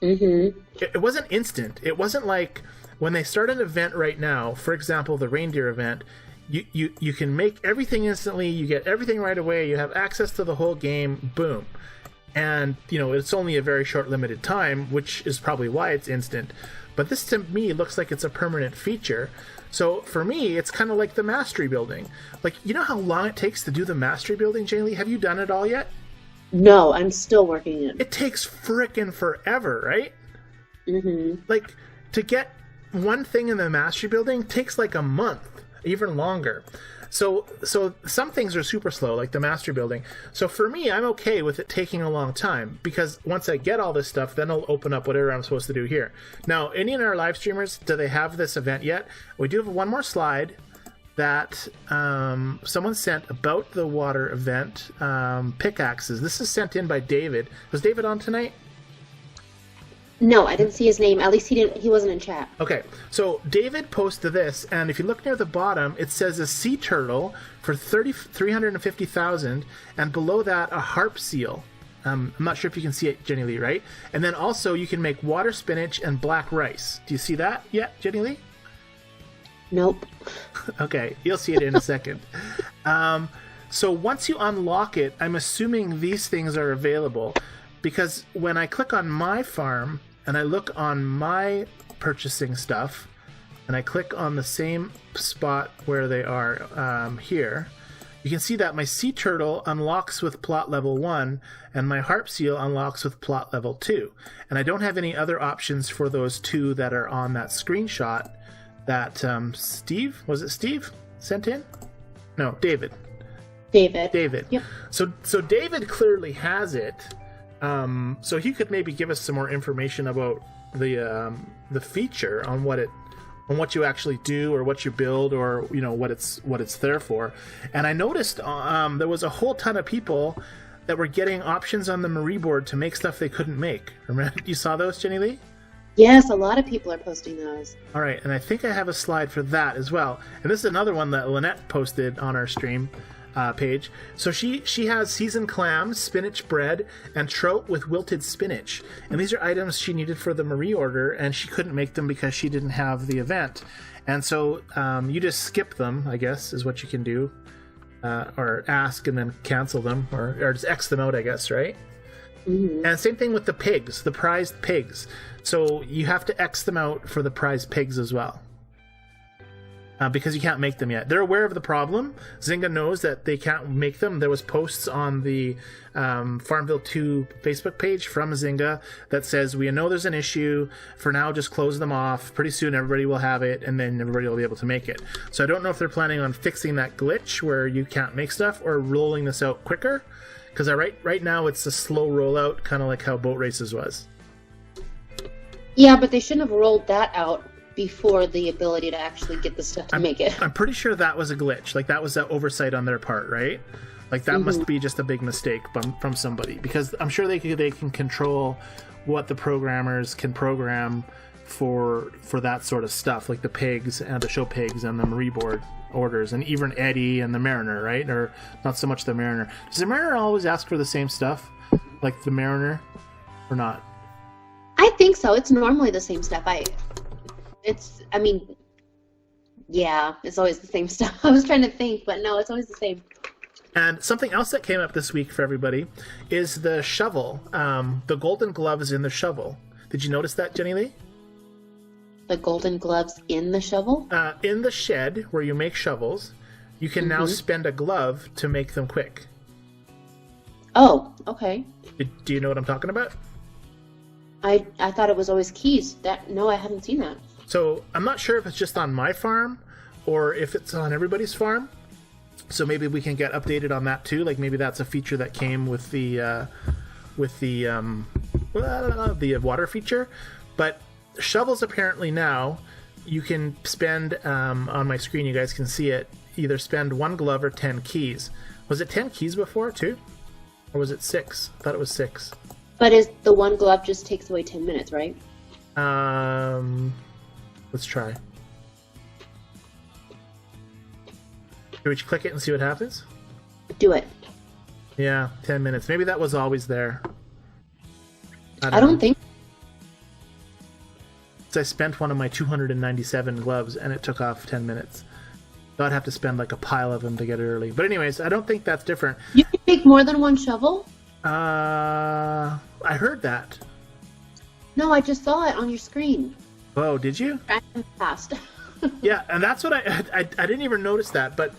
Mm-hmm. It wasn't instant. It wasn't like when they start an event right now, for example, the Reindeer event, you can make everything instantly, you get everything right away, you have access to the whole game, boom. And, it's only a very short limited time, which is probably why it's instant. But this to me looks like it's a permanent feature. So for me, it's kind of like the mastery building. Like, you know how long it takes to do the mastery building, Jennilee? Have you done it all yet? No, I'm still working it. It takes frickin' forever, right? Mm-hmm. Like, to get one thing in the mastery building takes like a month, even longer. So some things are super slow, like the mastery building. So for me, I'm okay with it taking a long time, because once I get all this stuff, then I'll open up whatever I'm supposed to do here. Now, any of our live streamers, do they have this event yet? We do have one more slide that someone sent about the water event, pickaxes. This is sent in by David. Was David on tonight? No, I didn't see his name. At least he wasn't in chat. Okay, so David posted this, and if you look near the bottom, it says a sea turtle for 350,000, and below that a harp seal. I'm not sure if you can see it, Jennilee, right? And then also you can make water spinach and black rice. Do you see that yet, Jennilee? Nope. Okay, you'll see it in a second. So once you unlock it, I'm assuming these things are available, because when I click on my farm and I look on my purchasing stuff and I click on the same spot where they are here, you can see that my sea turtle unlocks with plot level 1 and my harp seal unlocks with plot level 2. And I don't have any other options for those two that are on that screenshot that Steve sent in? No, David. Yep. So David clearly has it. So he could maybe give us some more information about the feature on what you actually do or what you build, or what it's there for. And I noticed there was a whole ton of people that were getting options on the Marie board to make stuff they couldn't make. Remember, you saw those, Jennilee? Yes, a lot of people are posting those. All right, and I think I have a slide for that as well. And this is another one that Lynette posted on our stream page. So she has seasoned clams, spinach bread, and trout with wilted spinach. And these are items she needed for the Marie order, and she couldn't make them because she didn't have the event. And so you just skip them, I guess, is what you can do. Or ask and then cancel them, or just X them out, I guess, right? Mm-hmm. And same thing with the pigs, the prized pigs. So you have to X them out for the prized pigs as well. Because you can't make them yet. They're aware of the problem. Zynga knows that they can't make them. There was posts on the FarmVille2 Facebook page from Zynga that says, we know there's an issue. For now, just close them off. Pretty soon everybody will have it, and then everybody will be able to make it. So I don't know if they're planning on fixing that glitch where you can't make stuff, or rolling this out quicker. Because right now it's a slow rollout, kind of like how boat races was. Yeah, but they shouldn't have rolled that out before the ability to actually get the stuff to make it. I'm pretty sure that was a glitch. Like, that was an oversight on their part, right? Like, that must be just a big mistake from somebody. Because I'm sure they can control what the programmers can program for that sort of stuff, like the pigs and the show pigs and the Marie board orders, and even Eddie and the Mariner, right? Or not so much the Mariner. Does the Mariner always ask for the same stuff, like the Mariner, or not? I think so. It's normally the same stuff. It's always the same stuff. I was trying to think, but no, it's always the same. And something else that came up this week for everybody is the shovel, the golden gloves in the shovel. Did you notice that, Jennilee? The golden gloves in the shovel? In the shed where you make shovels, you can now spend a glove to make them quick. Oh, okay. Do you know what I'm talking about? I thought it was always keys. No, I haven't seen that. So I'm not sure if it's just on my farm or if it's on everybody's farm. So maybe we can get updated on that too. Like, maybe that's a feature that came with the water feature. But shovels, apparently now you can spend on my screen, you guys can see it, either spend 1 glove or 10 keys. Was it 10 keys before too, or was it 6? I thought it was 6. But is the 1 glove just takes away 10 minutes, right? Let's try. Should we click it and see what happens? Do it. Yeah, 10 minutes. Maybe that was always there. I don't think. So I spent one of my 297 gloves and it took off 10 minutes. So I'd have to spend like a pile of them to get it early. But anyways, I don't think that's different. You can make more than 1 shovel? I heard that. No, I just saw it on your screen. Oh, did you? Fast. Yeah, and that's what I didn't even notice that, but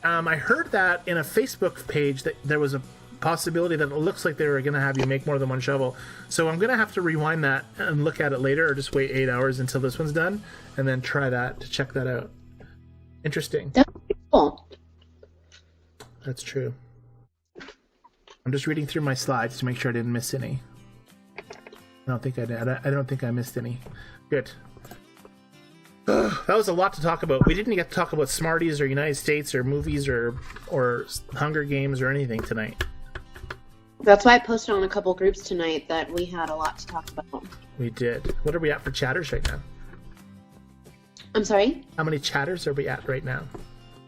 I heard that in a Facebook page that there was a possibility that it looks like they were going to have you make more than one shovel. So I'm going to have to rewind that and look at it later, or just wait 8 hours until this one's done, and then try that to check that out. Interesting. That's cool. That's true. I'm just reading through my slides to make sure I didn't miss any. I don't think I did. I don't think I missed any. Good. That was a lot to talk about. We didn't get to talk about Smarties or United States or movies or Hunger Games or anything tonight. That's why I posted on a couple groups tonight that we had a lot to talk about. We did. What are we at for chatters right now? I'm sorry? How many chatters are we at right now?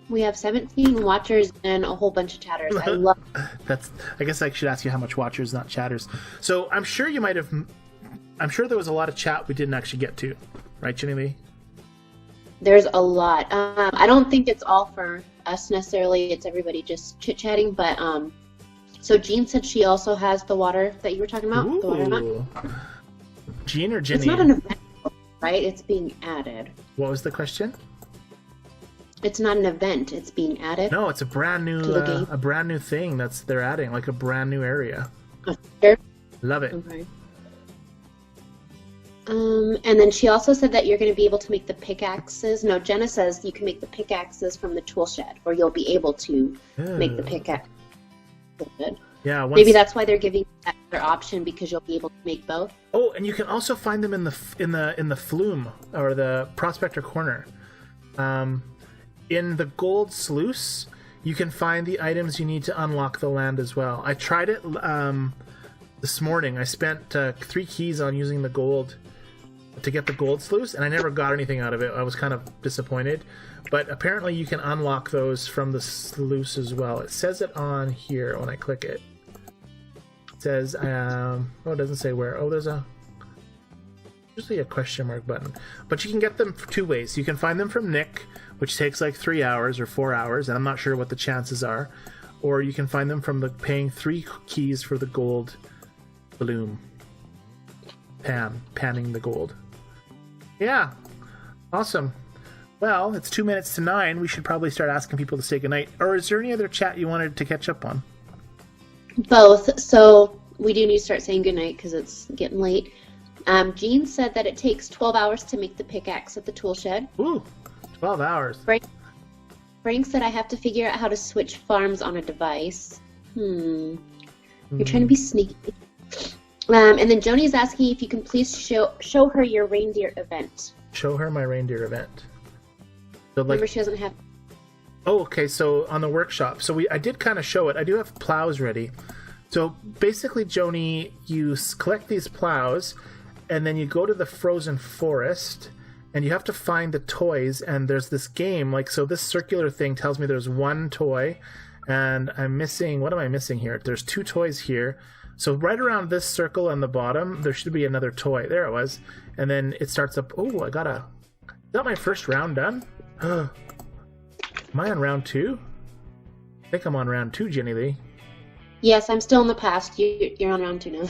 We have 17 watchers and a whole bunch of chatters. I love I guess I should ask you how much watchers, not chatters. So I'm sure you might have... I'm sure there was a lot of chat we didn't actually get to. Right, Jennilee? There's a lot. I don't think it's all for us necessarily. It's everybody just chit-chatting. But so Jean said she also has the water that you were talking about. Ooh. The water map. Jean or Jenny? It's not an event, right? It's being added. What was the question? It's not an event. It's being added. No, it's a brand new thing they're adding, like a brand new area. Sure. Love it. Okay. And then she also said that you're going to be able to make the pickaxes. No, Jenna says you can make the pickaxes from the tool shed, or you'll be able to make the pickaxe. Good. Yeah. Maybe that's why they're giving that other option, because you'll be able to make both. Oh, and you can also find them in the flume or the prospector corner. In the gold sluice, you can find the items you need to unlock the land as well. I tried it this morning. I spent 3 keys on using the gold to get the gold sluice, and I never got anything out of it. I was kind of disappointed, but apparently you can unlock those from the sluice as well. It says it on here when I click it. It says, it doesn't say where. Oh, there's usually a question mark button, but you can get them 2 ways. You can find them from Nick, which takes like 3 hours or 4 hours, and I'm not sure what the chances are, or you can find them from paying 3 keys for the gold bloom. Panning the gold. Yeah. Awesome. Well, it's 2 minutes to 9. We should probably start asking people to say goodnight. Or is there any other chat you wanted to catch up on? Both. So we do need to start saying goodnight because it's getting late. Jean said that it takes 12 hours to make the pickaxe at the tool shed. Ooh, 12 hours. Frank said I have to figure out how to switch farms on a device. You're trying to be sneaky. And then Joni's asking if you can please show her your reindeer event. Show her my reindeer event. So, Remember, she doesn't have... Oh, okay, so on the workshop. So I did kind of show it. I do have plows ready. So basically, Joanie, you collect these plows, and then you go to the frozen forest, and you have to find the toys, and there's this game. So this circular thing tells me there's 1 toy, and I'm missing... What am I missing here? There's 2 toys here. So right around this circle on the bottom, there should be another toy. There it was. And then it starts up... Oh, is that my first round done? Am I on round 2? I think I'm on round 2, Jennilee. Yes, I'm still in the past. You're on round 2 now.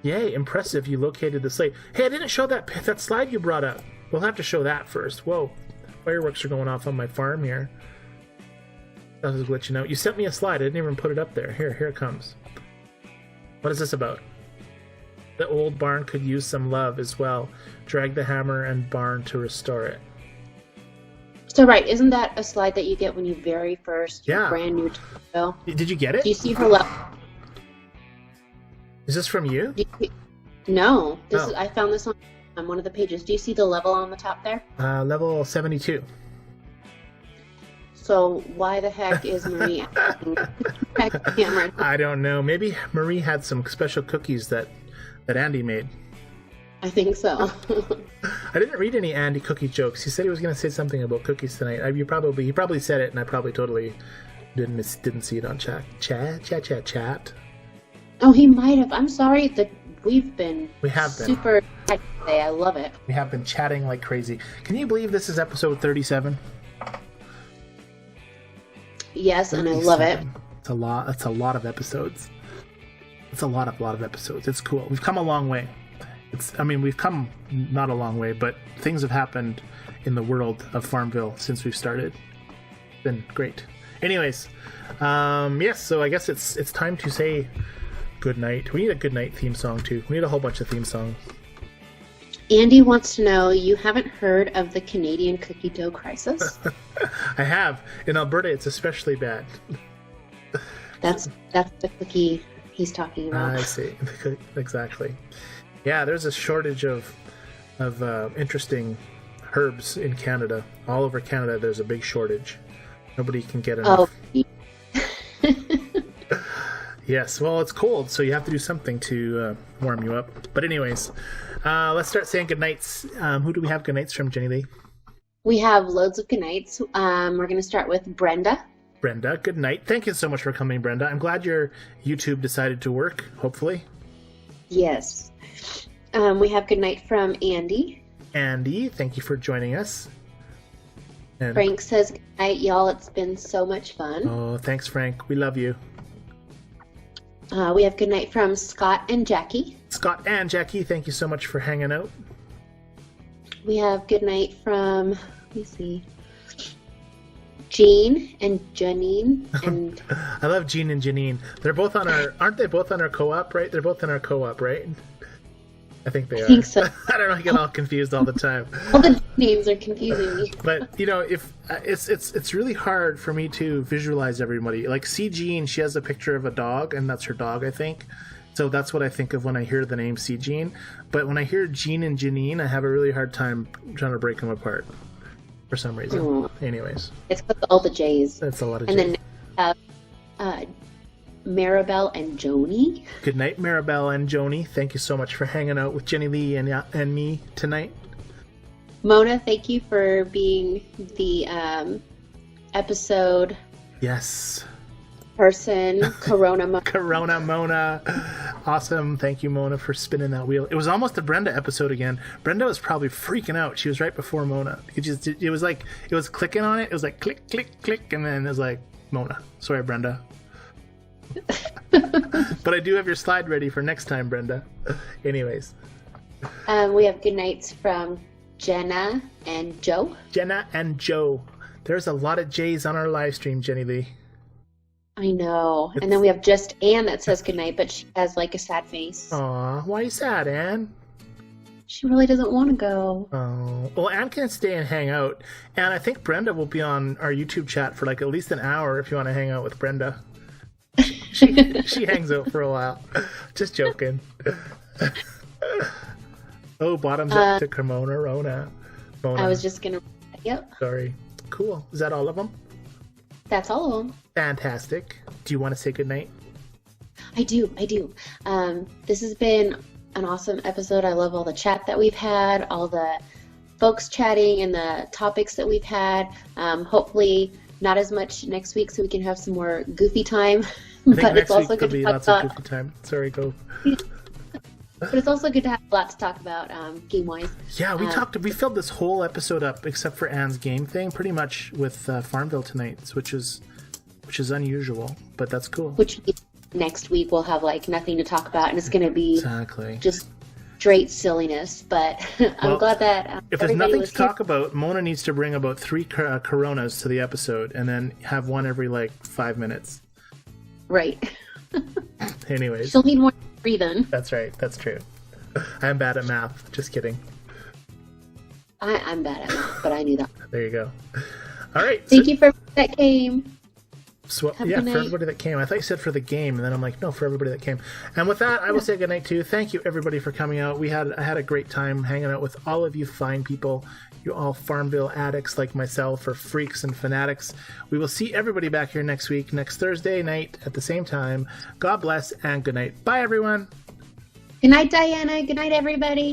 Yay, impressive. You located the slate. Hey, I didn't show that slide you brought up. We'll have to show that first. Whoa. Fireworks are going off on my farm here. That was glitching out. You sent me a slide. I didn't even put it up there. Here it comes. What is this about? The old barn could use some love as well. Drag the hammer and barn to restore it. So, right, isn't that a slide that you get when you very first, brand new to Did you get it? Do you see her level? Is this from you? No. I found this on one of the pages. Do you see the level on the top there? Level 72. So why the heck is Marie hammered? I don't know. Maybe Marie had some special cookies that Andy made. I think so. I didn't read any Andy cookie jokes. He said he was going to say something about cookies tonight. He probably said it, and I probably totally didn't see it on chat. Chat. Oh, he might have. I'm sorry that we have been super tight today. I love it. We have been chatting like crazy. Can you believe this is episode 37? Yes, 37. And I love it. It's a lot. That's a lot of episodes. It's a lot of episodes. It's cool. We've come a long way. We've come not a long way, but things have happened in the world of FarmVille since we've started. It's been great. Anyways, yes, so I guess it's time to say good night. We need a good night theme song too. We need a whole bunch of theme songs. Andy wants to know, you haven't heard of the Canadian cookie dough crisis? I have. In Alberta, it's especially bad. That's the cookie he's talking about. I see. Exactly. Yeah, there's a shortage of interesting herbs in Canada. All over Canada, there's a big shortage. Nobody can get enough. Oh. Yes, well, it's cold, so you have to do something to warm you up. But anyways, let's start saying goodnights. Who do we have goodnights from, Jennilee? We have loads of goodnights. We're going to start with Brenda. Brenda, good night. Thank you so much for coming, Brenda. I'm glad your YouTube decided to work, hopefully. Yes. We have good night from Andy. Andy, thank you for joining us. And Frank says, good night, y'all. It's been so much fun. oh, thanks, Frank. We love you. We have good night from Scott and Jackie. Scott and Jackie, thank you so much for hanging out. We have good night from, let me see, Jean and Janine. And I love Jean and Janine. They're both on aren't they both on our co-op, right? They're both in our co-op, right? I think they are. I think so. I don't know, I get all confused all the time. All the names are confusing me. But if it's really hard for me to visualize everybody. Like, see Jean, she has a picture of a dog, and that's her dog, I think. So that's what I think of when I hear the name C. Jean. But when I hear Jean and Janine, I have a really hard time trying to break them apart for some reason. Oh. Anyways, It's with all the J's. that's a lot of And J's. then Maribel and Joanie. Good night, Maribel and Joanie. Thank you so much for hanging out with Jennilee and me tonight. Mona, thank you for being the episode Yes. person. Corona Mona. Corona Mona. Awesome. Thank you, Mona, for spinning that wheel. It was almost a Brenda episode again. Brenda was probably freaking out. She was right before Mona. It was clicking on it. It was like click, click, click, and then it was like Mona. Sorry, Brenda. But I do have your slide ready for next time, Brenda. Anyways. We have good nights from Jenna and Joe. Jenna and Joe. There's a lot of J's on our live stream, Jennilee. I know. And then we have just Anne that says goodnight, but she has like a sad face. Aw, why are you sad, Anne? She really doesn't want to go. Oh, well, Anne can stay and hang out. And I think Brenda will be on our YouTube chat for like at least an hour if you want to hang out with Brenda. She hangs out for a while. Just joking. Oh, bottoms up to Cremona, Rona. Mona. I was just going to... Yep. Sorry. Cool. Is that all of them? That's all of them. Fantastic. Do you want to say goodnight? I do. This has been an awesome episode. I love all the chat that we've had, all the folks chatting and the topics that we've had. Hopefully not as much next week so we can have some more goofy time. I think next week could be lots of goofy time. Sorry, go. But it's also good to have a lot to talk about game-wise. Yeah, we filled this whole episode up, except for Anne's game thing, pretty much with FarmVille tonight, which is unusual, but that's cool. Which means next week we'll have like nothing to talk about, and it's going to be exactly just straight silliness. But I'm glad that if there's nothing to talk about, Mona needs to bring about 3 Coronas to the episode, and then have one every like 5 minutes. Right. Anyways, she'll need more than 3 then. That's right. That's true. I'm bad at math. Just kidding. I'm bad at math, but I knew that. There you go. All right. Thank you for that came. So, yeah, for everybody that came. I thought you said for the game, and then I'm like, no, for everybody that came. And with that, I will say goodnight too. Thank you everybody for coming out. I had a great time hanging out with all of you fine people. You all FarmVille addicts like myself, or freaks and fanatics. We will see everybody back here next week, next Thursday night at the same time. God bless and good night. Bye, everyone. Good night, Diana. Good night, everybody.